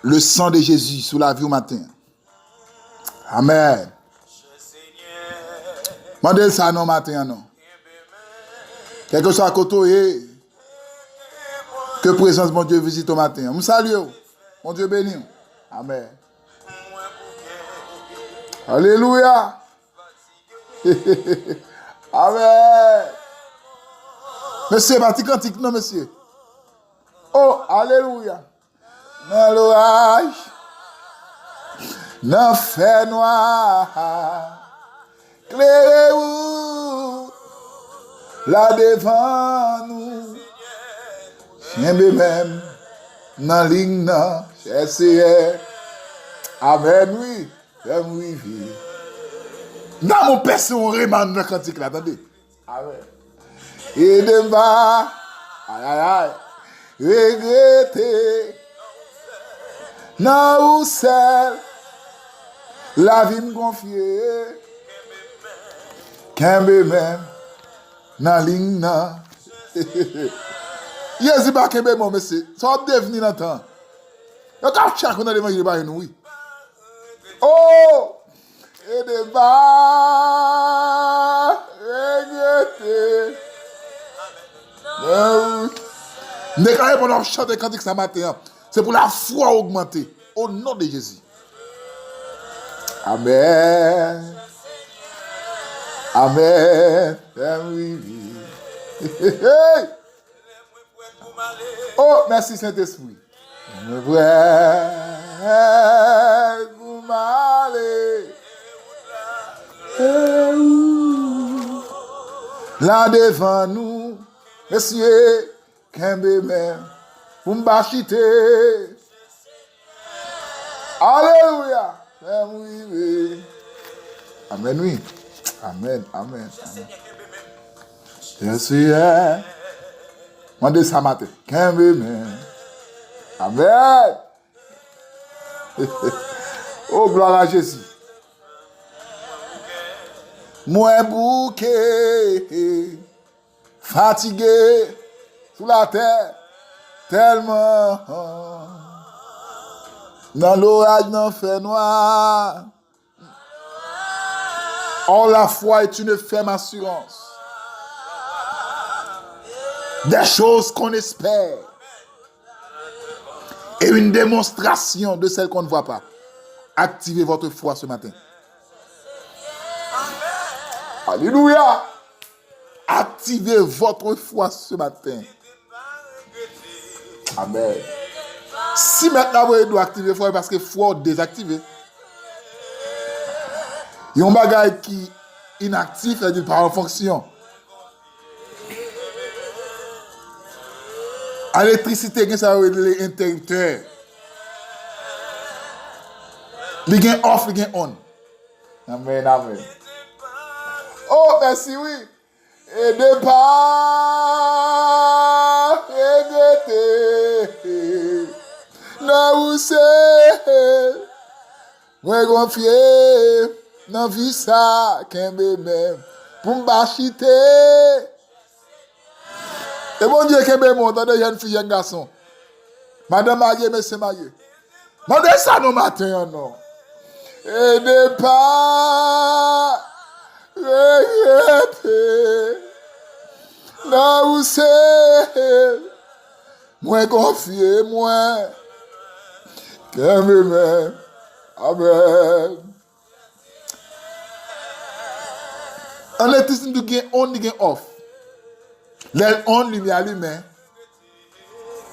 le sang de Jésus sous la vie au matin. Amen. Mandez ça non matin, non. Quelque chose à côté, que présence mon Dieu visite au matin. Je salue. Mon Dieu béni. Amen. Alléluia. Amen. Monsieur, bâti cantique, non, monsieur. Oh, alléluia. Dans l'orage, dans fait noir, clairez-vous, là devant nous, chien même, dans ligne, cherchez. Amen, oui. Oui, oui. Dans mon personne, on remanne dans le cantique là, attendez. Amen. Et de bas, aïe, aïe, aïe, regretter, non ou seul, la vie me confier, qu'un même, dans ligne, non. Yézi pas qu'un mon monsieur, ça va devenir dans le temps. Le cap chaque on a des manger par nous, oui. Oh! Et de bas, regretter. Ne quand même on chante cantique ce matin, c'est pour la foi augmenter au nom de Jésus. Amen. Amen. Oh, merci Saint-Esprit. Me vrai vous m'allez. Là devant nous, messieurs, Kembe même, vous m'bachiter. Alléluia. Oui. Amen, oui. Amen. Je suis Mandez ça matin. Kembe même. Amen. Oh, gloire à Jésus. Moi bouquet, fatigué, sous la terre, tellement. Dans l'orage, dans le fait noir. Or, la foi est une ferme assurance. Des choses qu'on espère. Et une démonstration de celles qu'on ne voit pas. Activez votre foi ce matin. Alléluia. Activez votre foi ce matin. Amen. Si maintenant vous devez activer foi parce que foi désactivé. Il y a un bagage qui est inactif, c'est-à-dire pas en fonction. L'électricité, ça veut dire l'interrupteur. Il y a off, il y a on. Amen. Oh, merci, oui. Et de pas regretter. Non, vous savez, moi confier dans vie ça, qu'un bébé, pour me bâchiter. Et bon Dieu, qu'un bébé, entendez, jeune fille, jeune garçon. Madame mariée, monsieur marié. Mandez ça nos matins, non. Et de pas regretter. Non, vous savez, moi confier, moi, qu'un bébé. Amen. En l'électricité, nous gagnons on, nous gagnons off. L'air on, lumière allumée.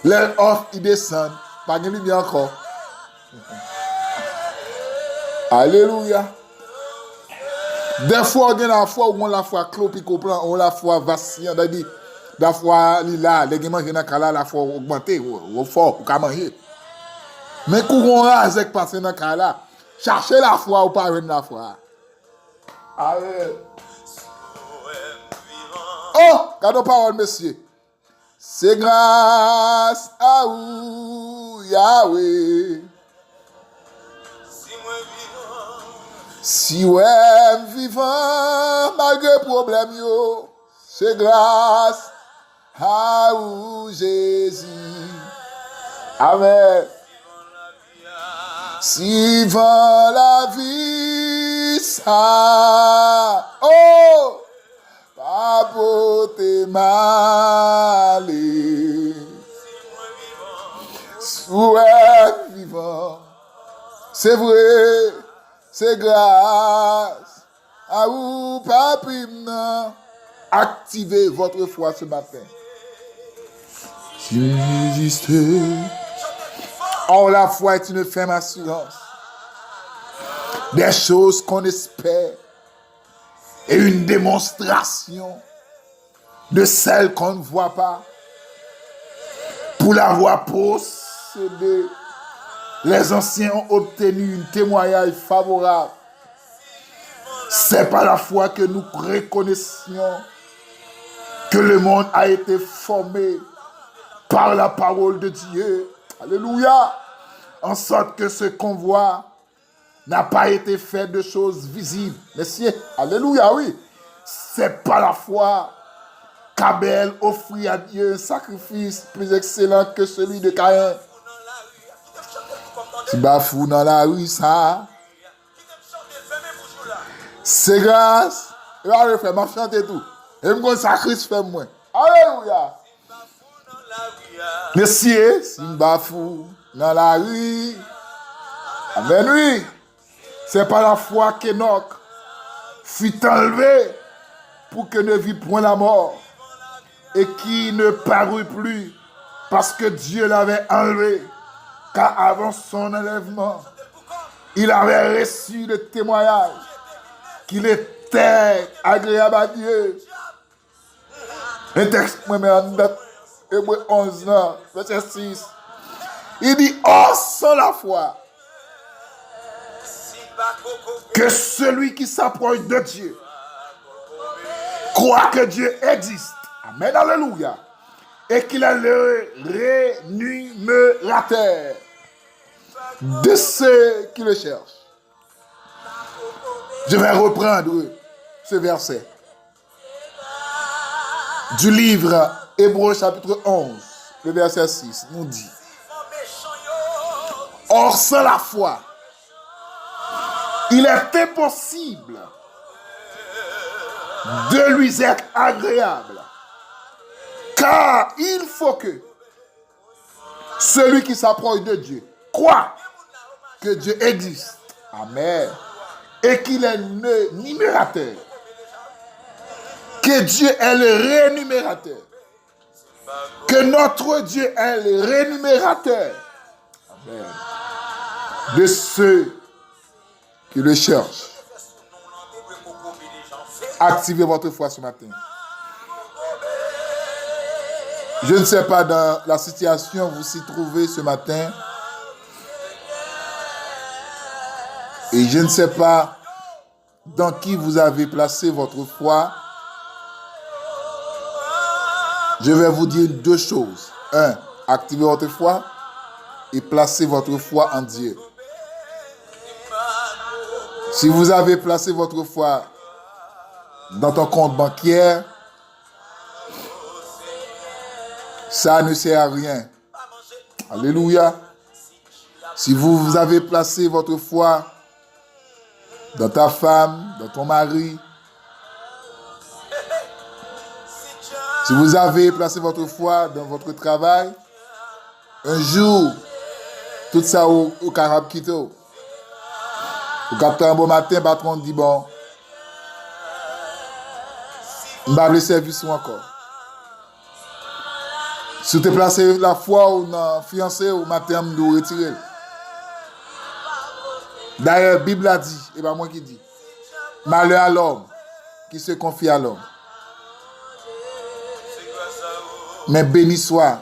L'air off, il descend. Pas de lumière encore. Alléluia. Des fois, on a la foi où on la foi clos, puis on la foi vacillant. La foi là, les gens qui ont la foi augmentée, ou fort, ou qu'à manger. Mais quand on rase passer dans le cas là, cherchez la foi ou pas la foi. Amen. Oh, gardons parole, monsieur. C'est grâce à vous, Yahweh. Si ouais vivant malgré problème yo, c'est grâce à vous, Jésus. Amen. Suivant la vie, ça, oh, pas beauté mal, souhait vivant, c'est vrai, c'est grâce, à vous, papim, activez votre foi ce matin. Si j'existais, oh, la foi est une ferme assurance des choses qu'on espère et une démonstration de celles qu'on ne voit pas. Pour l'avoir possédée, les anciens ont obtenu un témoignage favorable. C'est par la foi que nous reconnaissions que le monde a été formé par la parole de Dieu. Alléluia. En sorte que ce qu'on voit n'a pas été fait de choses visibles. Messieurs, alléluia, oui. C'est par la foi qu'Abel offrit à Dieu un sacrifice plus excellent que celui de Caïn. Si bafou dans la rue, ça. C'est grâce. Et là, je fais ma chante et tout. Et me sacrifice fait moi. Alléluia. Messieurs, si bafou dans la rue. Amen, oui. C'est par la foi qu'Enoch fut enlevé pour que ne vit point la mort et qui ne parut plus parce que Dieu l'avait enlevé. Car avant son enlèvement, il avait reçu le témoignage qu'il était agréable à Dieu. Un texte, Hébreux 11, verset 6. Il dit, oh, sans la foi, que celui qui s'approche de Dieu croit que Dieu existe. Amen, alléluia. Et qu'il est le rémunérateur de ceux qui le cherchent. Je vais reprendre ce verset du livre Hébreux chapitre 11, le verset 6, nous dit: or, sans la foi, il est impossible de lui être agréable, car il faut que celui qui s'approche de Dieu croit que Dieu existe. Amen. Et qu'il est le numérateur. Que Dieu est le rémunérateur. Que notre Dieu est le rémunérateur. Amen. De ceux qui le cherchent. Activez votre foi ce matin. Je ne sais pas dans la situation où vous vous trouvez ce matin. Et je ne sais pas dans qui vous avez placé votre foi. Je vais vous dire deux choses. Un, activez votre foi et placez votre foi en Dieu. Si vous avez placé votre foi dans ton compte bancaire, ça ne sert à rien. Alléluia. Si vous avez placé votre foi dans ta femme, dans ton mari, si vous avez placé votre foi dans votre travail, un jour, tout ça au carab quitte. Au capteur un bon matin, patron dit bon, je vais le service encore. Si tu as placé la foi ou dans fiancé ou matin, je dois retirer. D'ailleurs, la Bible a dit, et pas moi qui dis, malheur à l'homme qui se confie à l'homme. Mais béni soit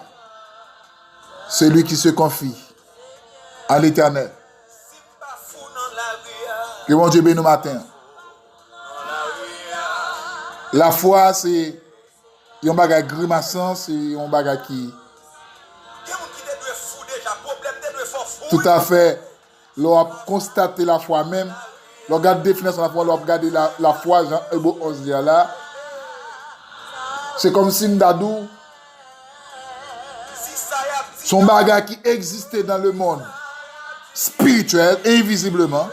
celui qui se confie à l'Éternel. Que mon Dieu bénisse nous matin. La foi, c'est un bagage grimaçant, c'est un bagage qui tout à fait, l'on a constaté la foi même, l'on regarde la définition de la foi, l'on a regardé la foi, Jean Hébreux 11 là. C'est comme si Ndadou, son bagage qui existait dans le monde spirituel, spirituel, invisiblement.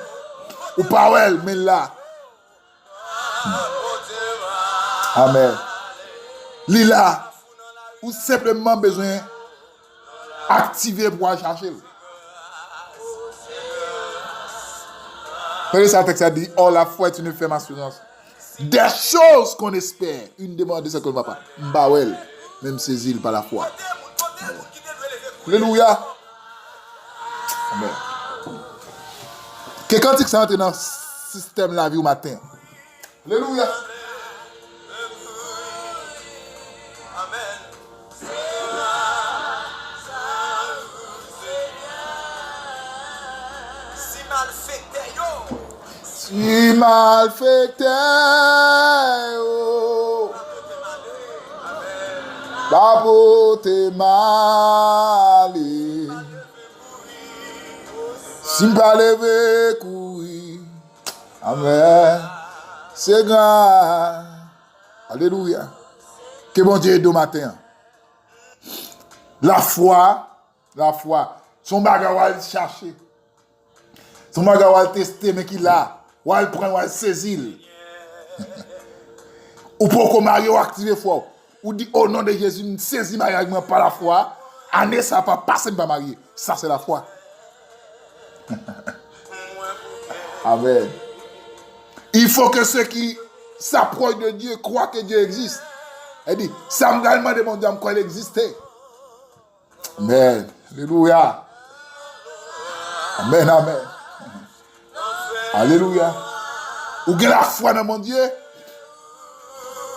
Ou pas ouais, mais là. Amen. Lila, ou simplement besoin activer pour aller chercher. Regardez ça, texte a dit, oh la foi est une ferme assurance. Des choses qu'on espère. Une demande de ce qu'on ne va pas. Mbawel, même saisir par la foi. Alléluia. Amen. Quelqu'un dit que ça entre dans le système la vie au matin. Alléluia. Si mal fait oh, la beauté mal, si m'pas lever courir, amen, c'est grand, alléluia, que bon Dieu aide au matin, la foi, son bagage va le chercher, son bagage va le tester, mais qu'il a. Ou elle prend, ou elle saisit. Ou pour qu'on marie ou activer foi. Ou dit au nom de Jésus, une saisie mariage par la foi. Année ça pas passer pas marier. Ça c'est la foi. Amen. Il faut que ceux qui s'approchent de Dieu croient que Dieu existe. Elle dit, ça me demande de mon Dieu quoi il existait. Amen. Alléluia. Amen, amen. Alléluia. Ou que la foi dans mon Dieu,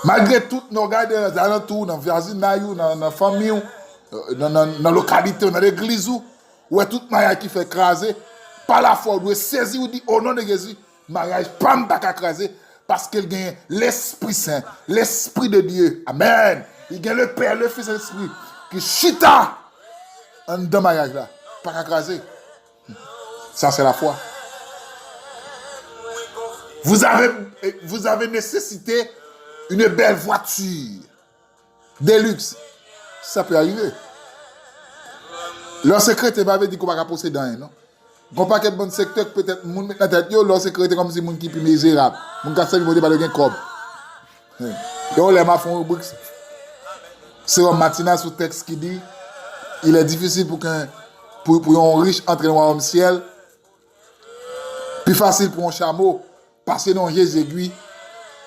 malgré tout, nous regardons dans les alentours, dans le voisin, dans la famille, dans la localité, dans l'église, où est tout mariage qui fait écraser, par la foi, on doit saisir ou dire au nom de Jésus, mariage, pas m'écraser, parce qu'il gagne l'Esprit Saint, l'Esprit de Dieu. Amen. Il gagne le Père, le Fils et l'Esprit, qui chita en deux mariages là, pas écraser. Ça, c'est la foi. Vous avez nécessité une belle voiture de luxe. Ça peut arriver. Leur secrétaire m'avait dit qu'on va posséder un, non? Qu'on pas quel bon secteur peut-être moun met dans tête yo, leur secrétaire comme si moun qui plus misérable. Moun ka sel vodi pas de gain cob. Donc les ma font rubrique. C'est un matinal sous texte qui dit il est difficile pour un riche entrer dans le royaume ciel. Plus facile pour un chameau passer dans les aiguilles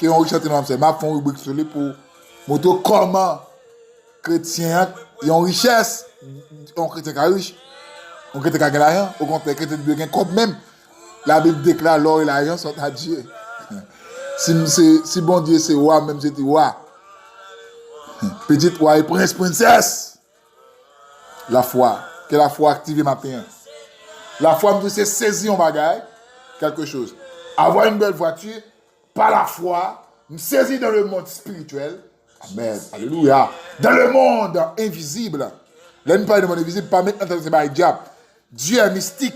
que on riche entrer dans le ciel. Ma font rubrique sur lui pour montrer comment chrétien ils ont richesse, on chrétien qui riche. On crée que l'argent, au contraire, crée de bien comme même. La Bible déclare l'or et l'argent sont à Dieu. Si bon Dieu c'est roi, même j'étais roi. Petite roi et prince, princesse. La foi. Que la foi active matin. La foi, c'est saisir un bagage, quelque chose. Avoir une belle voiture, par la foi, me saisir dans le monde spirituel. Amen. Alléluia. Dans le monde invisible. Là, nous parlons de monde invisible, pas mettre dans le diable. Dieu est mystique.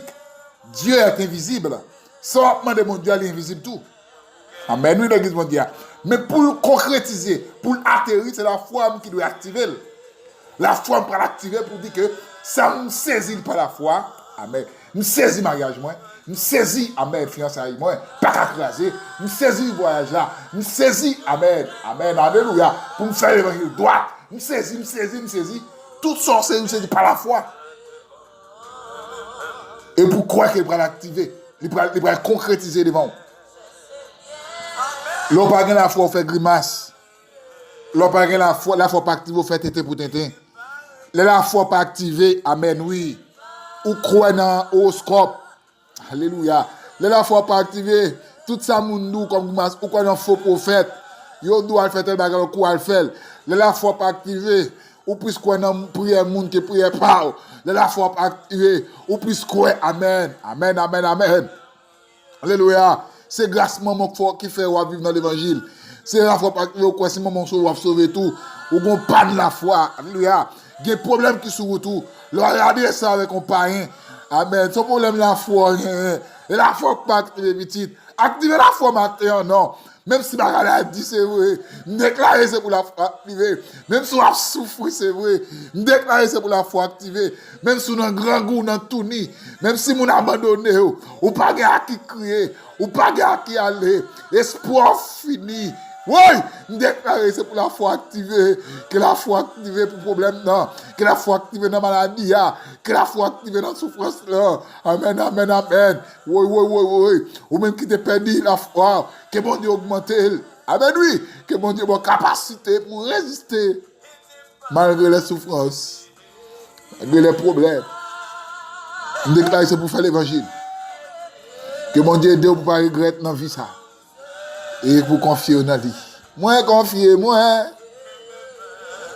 Dieu est invisible. Sans demander mon Dieu, il est invisible tout. Amen. Nous, l'église mondiale. Mais pour le concrétiser, pour l'atterrir, c'est la foi qui doit activer. La foi pour l'activer pour dire que ça me saisit par la foi. Amen. Me saisit mariage, moi. Me saisit, amen, fiançailles, moi. Pas qu'à craser. Me saisit voyage là. Me saisit, amen. Amen. Alléluia. Pour me faire l'évangile droit. Me saisit. Tout ça, c'est me saisit par la foi. Et pour croire qu'il va l'activer, il va concrétiser devant. L'on pas la foi, on fait grimace. L'on pas la foi pas activée, on fait tété pour tété. La foi pas activée, amen, oui. Ou croire dans l'horoscope. Alléluia. La foi pas activée, tout ça moun comme grimace, ou croire dans faux prophète. Yo doit faire tel bagage, ou quoi le faire. La foi pas activée. Ou plus quoi dans prière moun qui prière pas la foi activée ou plus quoi amen alléluia c'est grâce maman qui fait vivre dans l'évangile c'est la foi activée quoi c'est maman sauver tout ou gon pas de la foi alléluia des problèmes qui sur tout le regarder ça avec un païen amen son problème la foi pas activer petite activer la foi matin non Même si ma maladie, c'est vrai. Déclarer, c'est pour la foi activée. Même si on a souffert, c'est vrai. Déclarer, c'est pour la foi activée. Même si on a un grand goût, dans tout ni. Même si on a abandonné, ou pas à qui crier, ou pas à qui aller. Espoir fini. Oui, déclarer, c'est pour la foi activée. Que la foi activée pour problème, non. Que la foi activée dans la maladie, que la foi activée dans la souffrance, là. Amen, amen, amen. Oui, oui, oui, oui. Ou même qui te perdu la foi, que mon Dieu augmente. Amen, oui. Que mon Dieu ait capacité pour résister. Malgré les souffrances, malgré les problèmes. Déclarer, c'est pour faire l'évangile. Que mon Dieu aide pour ne pas regretter dans la vie, ça. Et pour confier dans lui. Moi, confier, moi.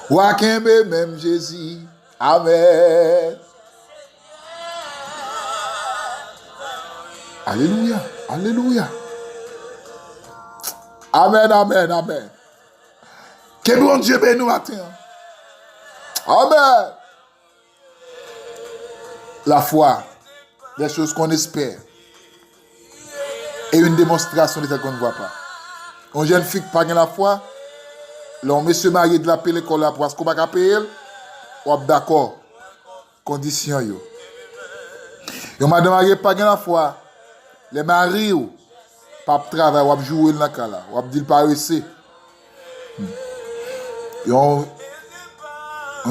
Wakembe même Jésus. Amen. Alléluia. Alléluia. Amen, amen, amen. Que bon Dieu bénisse nous matin. Amen. La foi, des choses qu'on espère. Et une démonstration de ce qu'on ne voit pas. Une jeune fille qui n'a pas la foi, là, monsieur marié de la paix l'école là, parce qu'on va pas payer, on est d'accord. Condition yo. Et madame marié pas la foi, les maris ou pas travail, ou jouer dans la cala, ou dire pas rester. Et un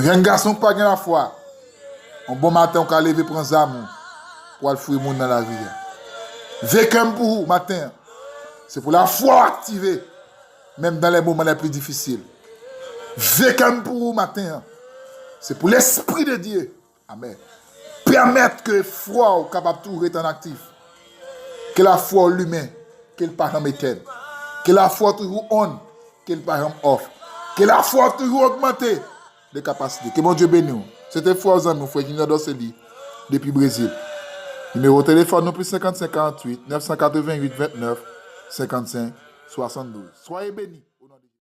jeune garçon qui n'a pas la foi, un bon matin on va lever prendre zam pour aller fouiller monde dans la vie. Vécum pour vous matin. C'est pour la foi activée, même dans les moments les plus difficiles. Vécum pour vous matin. C'est pour l'Esprit de Dieu. Amen. Permettre que la foi soit capable de tout rester actif. Que la foi l'humain, qu'elle parle éternel. Que la foi toujours on, qu'elle parle off. Que la foi toujours augmentée de capacité. Que mon Dieu bénisse. C'était foi aux amis, frère Junior Dosseli, depuis Brésil. Numéro de téléphone, plus 55 48 988 29 55 72. Soyez bénis.